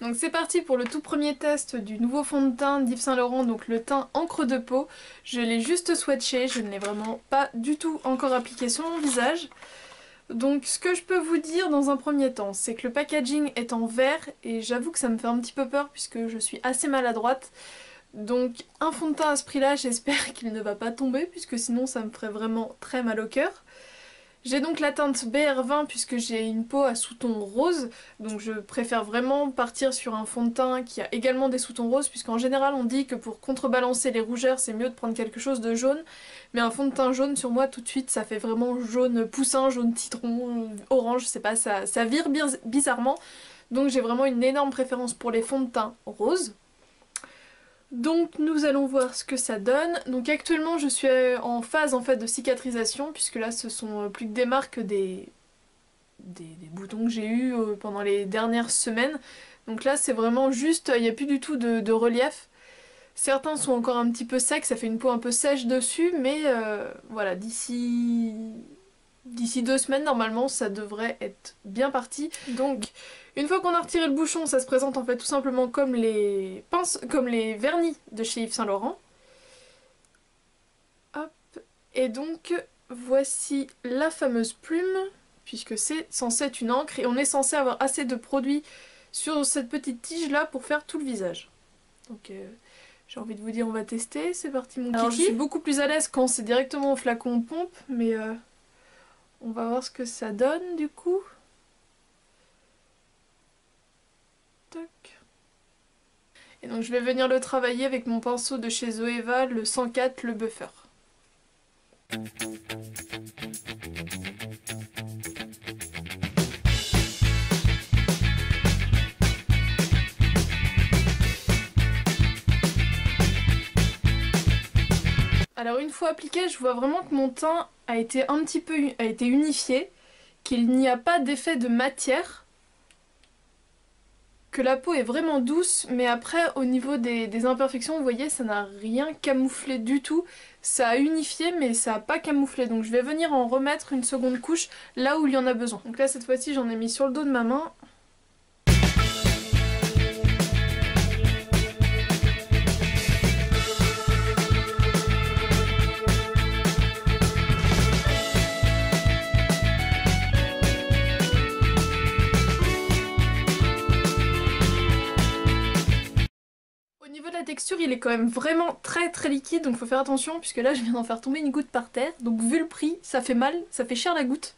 Donc c'est parti pour le tout premier test du nouveau fond de teint d'Yves Saint Laurent, donc le teint encre de peau. Je l'ai juste swatché, je ne l'ai vraiment pas du tout encore appliqué sur mon visage. Donc ce que je peux vous dire dans un premier temps, c'est que le packaging est en verre et j'avoue que ça me fait un petit peu peur puisque je suis assez maladroite. Donc un fond de teint à ce prix-là, j'espère qu'il ne va pas tomber puisque sinon ça me ferait vraiment très mal au cœur. J'ai donc la teinte BR20 puisque j'ai une peau à sous-ton rose, donc je préfère vraiment partir sur un fond de teint qui a également des sous-tons roses, puisqu'en général on dit que pour contrebalancer les rougeurs c'est mieux de prendre quelque chose de jaune, mais un fond de teint jaune sur moi tout de suite ça fait vraiment jaune poussin, jaune citron, orange, je sais pas, ça vire bizarrement, donc j'ai vraiment une énorme préférence pour les fonds de teint roses. Donc nous allons voir ce que ça donne. Donc actuellement je suis en phase en fait de cicatrisation puisque là ce sont plus que des marques des boutons que j'ai eu pendant les dernières semaines. Donc là c'est vraiment juste, il n'y a plus du tout de relief. Certains sont encore un petit peu secs, ça fait une peau un peu sèche dessus, mais voilà, d'ici 2 semaines normalement ça devrait être bien parti. Donc une fois qu'on a retiré le bouchon, ça se présente en fait tout simplement comme les vernis de chez Yves Saint Laurent. Hop. Et donc voici la fameuse plume, puisque c'est censé être une encre et on est censé avoir assez de produit sur cette petite tige là pour faire tout le visage. Donc j'ai envie de vous dire on va tester, c'est parti mon kiki. Alors je suis beaucoup plus à l'aise quand c'est directement au flacon pompe, mais on va voir ce que ça donne du coup. Toc. Et donc je vais venir le travailler avec mon pinceau de chez Zoeva, le 104, le buffer. Alors une fois appliqué, je vois vraiment que mon teint a été unifié, qu'il n'y a pas d'effet de matière, que la peau est vraiment douce, mais après au niveau des imperfections, vous voyez, ça n'a rien camouflé du tout. Ça a unifié, mais ça n'a pas camouflé. Donc je vais venir en remettre une seconde couche là où il y en a besoin. Donc là cette fois-ci j'en ai mis sur le dos de ma main. Au niveau de la texture, il est quand même vraiment très liquide, donc faut faire attention puisque là je viens d'en faire tomber une goutte par terre. Donc vu le prix, ça fait mal, ça fait cher la goutte.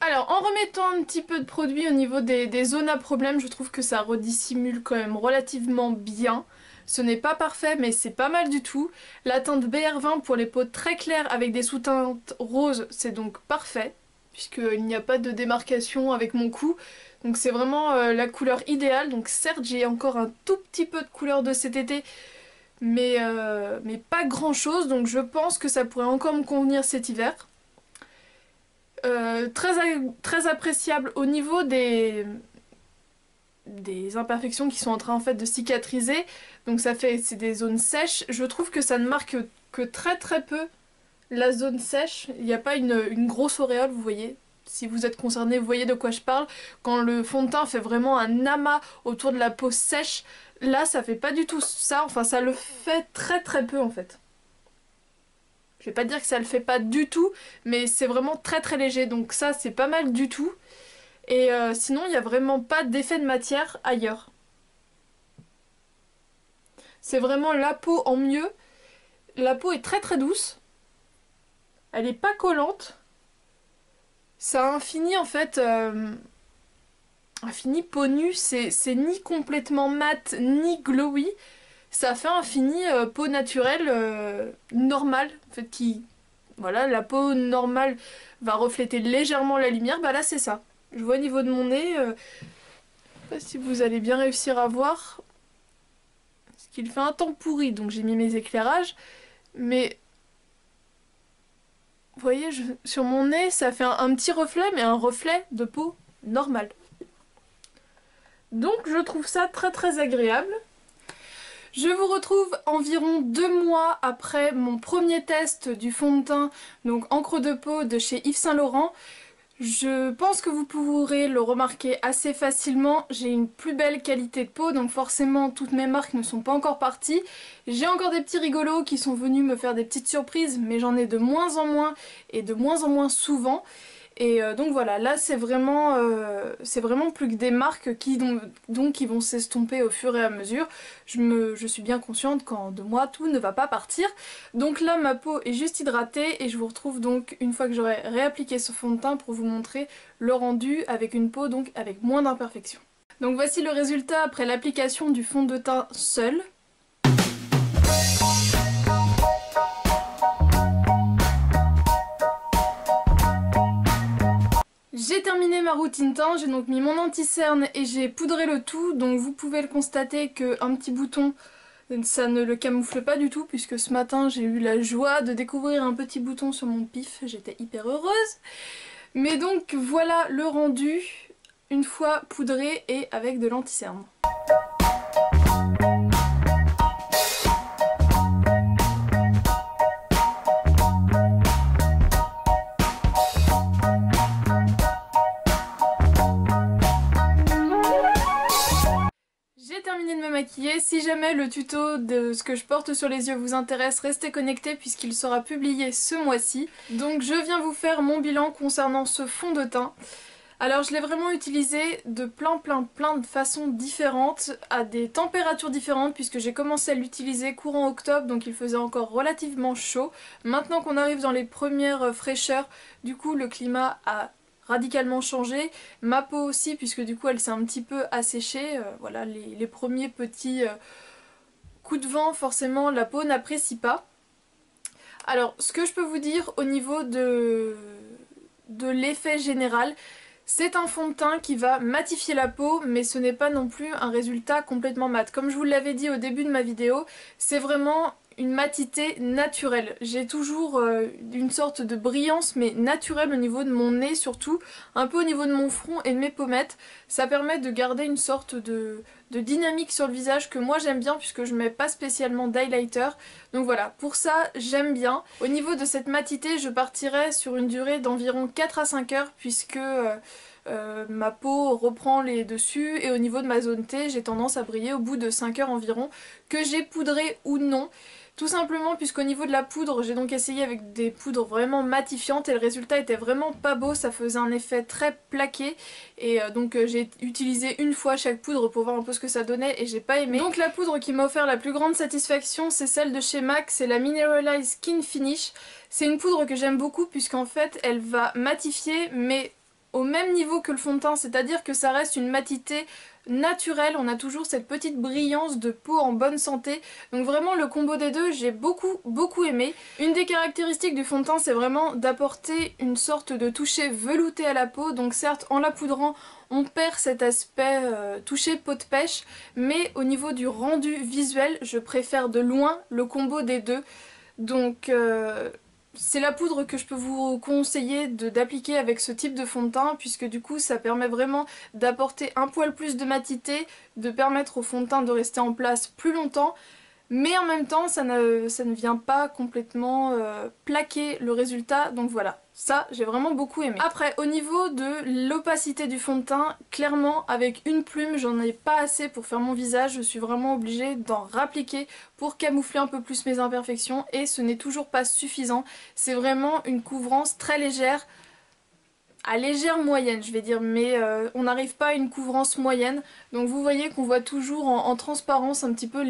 Alors en remettant un petit peu de produit au niveau des zones à problème, je trouve que ça redissimule quand même relativement bien. Ce n'est pas parfait mais c'est pas mal du tout. La teinte BR20 pour les peaux très claires avec des sous-teintes roses, c'est donc parfait, puisqu'il n'y a pas de démarcation avec mon cou. Donc c'est vraiment la couleur idéale. Donc certes j'ai encore un tout petit peu de couleur de cet été, mais pas grand chose, donc je pense que ça pourrait encore me convenir cet hiver. Très appréciable au niveau des imperfections qui sont en train en fait de cicatriser, donc c'est des zones sèches. Je trouve que ça ne marque que très peu la zone sèche, il n'y a pas une grosse auréole, vous voyez. Si vous êtes concerné, vous voyez de quoi je parle. Quand le fond de teint fait vraiment un amas autour de la peau sèche, là ça fait pas du tout ça, enfin ça le fait très peu en fait. Je vais pas dire que ça le fait pas du tout, mais c'est vraiment très léger, donc ça c'est pas mal du tout. Et sinon il n'y a vraiment pas d'effet de matière ailleurs. C'est vraiment la peau en mieux. La peau est très douce. Elle est pas collante. Ça a un fini en fait... un fini peau nue, c'est ni complètement mat ni glowy. Ça fait un fini peau naturelle normale, en fait, qui... Voilà, la peau normale va refléter légèrement la lumière, bah là c'est ça. Je vois au niveau de mon nez, je sais pas si vous allez bien réussir à voir, parce qu'il fait un temps pourri, donc j'ai mis mes éclairages, mais... Vous voyez, sur mon nez, ça fait un petit reflet, mais un reflet de peau normale. Donc je trouve ça très agréable. Je vous retrouve environ 2 mois après mon premier test du fond de teint, donc encre de peau de chez Yves Saint Laurent. Je pense que vous pourrez le remarquer assez facilement, j'ai une plus belle qualité de peau, donc forcément toutes mes marques ne sont pas encore parties. J'ai encore des petits rigolos qui sont venus me faire des petites surprises, mais j'en ai de moins en moins et de moins en moins souvent. Et donc voilà, là c'est vraiment plus que des marques qui vont s'estomper au fur et à mesure. Je suis bien consciente qu'en 2 mois tout ne va pas partir. Donc là ma peau est juste hydratée et je vous retrouve donc une fois que j'aurai réappliqué ce fond de teint pour vous montrer le rendu avec une peau donc avec moins d'imperfections. Donc voici le résultat après l'application du fond de teint seul. J'ai terminé ma routine teint, j'ai donc mis mon anti-cerne et j'ai poudré le tout, donc vous pouvez le constater qu'un petit bouton, ça ne le camoufle pas du tout, puisque ce matin j'ai eu la joie de découvrir un petit bouton sur mon pif, j'étais hyper heureuse. Mais donc voilà le rendu, une fois poudré et avec de l'anti-cerne. J'ai terminé de me maquiller, si jamais le tuto de ce que je porte sur les yeux vous intéresse, restez connectés puisqu'il sera publié ce mois-ci. Donc je viens vous faire mon bilan concernant ce fond de teint. Alors je l'ai vraiment utilisé de plein de façons différentes, à des températures différentes, puisque j'ai commencé à l'utiliser courant octobre, donc il faisait encore relativement chaud. Maintenant qu'on arrive dans les premières fraîcheurs, du coup le climat a radicalement changé, ma peau aussi puisque du coup elle s'est un petit peu asséchée, voilà les premiers petits coups de vent forcément la peau n'apprécie pas. Alors ce que je peux vous dire au niveau de l'effet général, c'est un fond de teint qui va matifier la peau, mais ce n'est pas non plus un résultat complètement mat. Comme je vous l'avais dit au début de ma vidéo, c'est vraiment une matité naturelle. J'ai toujours une sorte de brillance, mais naturelle au niveau de mon nez surtout, un peu au niveau de mon front et de mes pommettes. Ça permet de garder une sorte de dynamique sur le visage que moi j'aime bien puisque je mets pas spécialement d'highlighter. Donc voilà, pour ça j'aime bien. Au niveau de cette matité, je partirai sur une durée d'environ 4 à 5 heures puisque ma peau reprend les dessus et au niveau de ma zone T, j'ai tendance à briller au bout de 5 heures environ, que j'ai poudré ou non. Tout simplement puisqu'au niveau de la poudre, j'ai donc essayé avec des poudres vraiment matifiantes et le résultat était vraiment pas beau, ça faisait un effet très plaqué et donc j'ai utilisé une fois chaque poudre pour voir un peu ce que ça donnait et j'ai pas aimé. Donc la poudre qui m'a offert la plus grande satisfaction, c'est celle de chez MAC, c'est la Mineralized Skin Finish. C'est une poudre que j'aime beaucoup puisqu'en fait elle va matifier mais au même niveau que le fond de teint, c'est-à-dire que ça reste une matité naturelle, on a toujours cette petite brillance de peau en bonne santé, donc vraiment le combo des deux j'ai beaucoup aimé. Une des caractéristiques du fond de teint c'est vraiment d'apporter une sorte de toucher velouté à la peau, donc certes en la poudrant on perd cet aspect touché peau de pêche, mais au niveau du rendu visuel je préfère de loin le combo des deux, donc c'est la poudre que je peux vous conseiller d'appliquer avec ce type de fond de teint puisque du coup ça permet vraiment d'apporter un poil plus de matité, de permettre au fond de teint de rester en place plus longtemps, mais en même temps ça ne vient pas complètement plaquer le résultat, donc voilà. Ça, j'ai vraiment beaucoup aimé. Après, au niveau de l'opacité du fond de teint, clairement, avec une plume, j'en ai pas assez pour faire mon visage. Je suis vraiment obligée d'en rappliquer pour camoufler un peu plus mes imperfections et ce n'est toujours pas suffisant. C'est vraiment une couvrance très légère, à légère moyenne je vais dire, mais on n'arrive pas à une couvrance moyenne. Donc vous voyez qu'on voit toujours en transparence un petit peu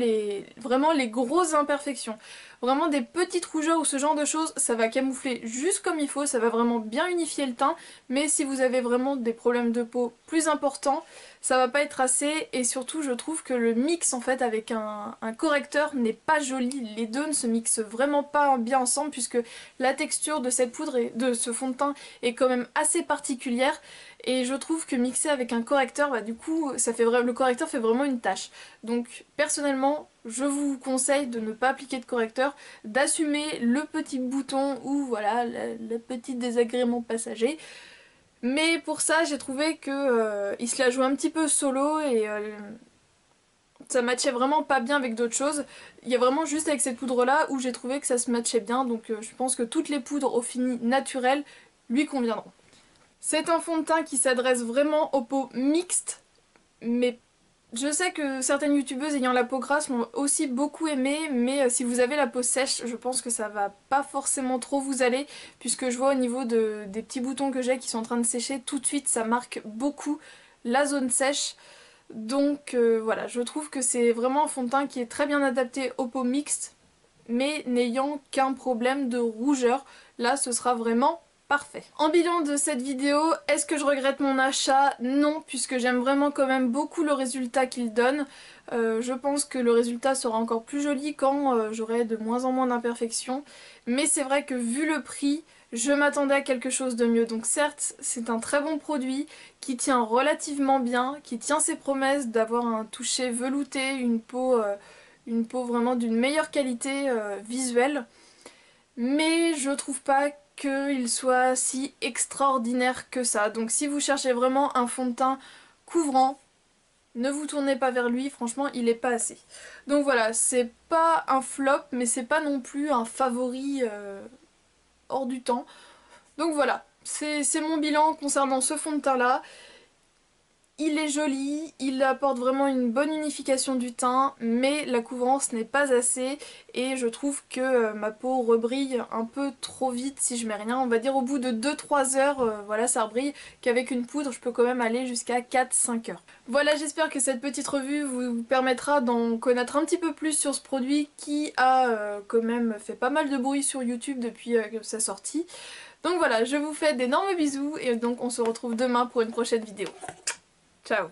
vraiment les grosses imperfections. Vraiment des petites rougeurs ou ce genre de choses, ça va camoufler juste comme il faut, ça va vraiment bien unifier le teint, mais si vous avez vraiment des problèmes de peau plus importants, ça va pas être assez et surtout je trouve que le mix en fait avec un correcteur n'est pas joli, les deux ne se mixent vraiment pas bien ensemble puisque la texture de cette poudre et de ce fond de teint est quand même assez particulière et je trouve que mixer avec un correcteur, bah, du coup le correcteur fait vraiment une tâche. Donc personnellement je vous conseille de ne pas appliquer de correcteur, d'assumer le petit bouton ou voilà le petit désagrément passager. Mais pour ça j'ai trouvé que il se la jouait un petit peu solo et ça matchait vraiment pas bien avec d'autres choses. Il y a vraiment juste avec cette poudre là où j'ai trouvé que ça se matchait bien, donc je pense que toutes les poudres au fini naturel lui conviendront. C'est un fond de teint qui s'adresse vraiment aux peaux mixtes, mais je sais que certaines youtubeuses ayant la peau grasse l'ont aussi beaucoup aimé, mais si vous avez la peau sèche, je pense que ça va pas forcément trop vous aller, puisque je vois au niveau des petits boutons que j'ai qui sont en train de sécher, tout de suite ça marque beaucoup la zone sèche. Donc voilà, je trouve que c'est vraiment un fond de teint qui est très bien adapté aux peaux mixtes, mais n'ayant qu'un problème de rougeur. Là, ce sera vraiment parfait. En bilan de cette vidéo, est-ce que je regrette mon achat? Non, puisque j'aime vraiment quand même beaucoup le résultat qu'il donne. Je pense que le résultat sera encore plus joli quand j'aurai de moins en moins d'imperfections. Mais c'est vrai que vu le prix, je m'attendais à quelque chose de mieux. Donc certes, c'est un très bon produit qui tient relativement bien, qui tient ses promesses d'avoir un toucher velouté, une peau vraiment d'une meilleure qualité visuelle. Mais je trouve pas qu'il soit si extraordinaire que ça. Donc si vous cherchez vraiment un fond de teint couvrant, ne vous tournez pas vers lui, franchement il est pas assez. Donc voilà, c'est pas un flop, mais c'est pas non plus un favori hors du temps. Donc voilà, c'est mon bilan concernant ce fond de teint là. Il est joli, il apporte vraiment une bonne unification du teint, mais la couvrance n'est pas assez et je trouve que ma peau rebrille un peu trop vite si je mets rien. On va dire au bout de 2-3 heures, voilà, ça rebrille, qu'avec une poudre je peux quand même aller jusqu'à 4-5 heures. Voilà, j'espère que cette petite revue vous permettra d'en connaître un petit peu plus sur ce produit qui a quand même fait pas mal de bruit sur YouTube depuis sa sortie. Donc voilà, je vous fais d'énormes bisous et donc on se retrouve demain pour une prochaine vidéo. Ciao!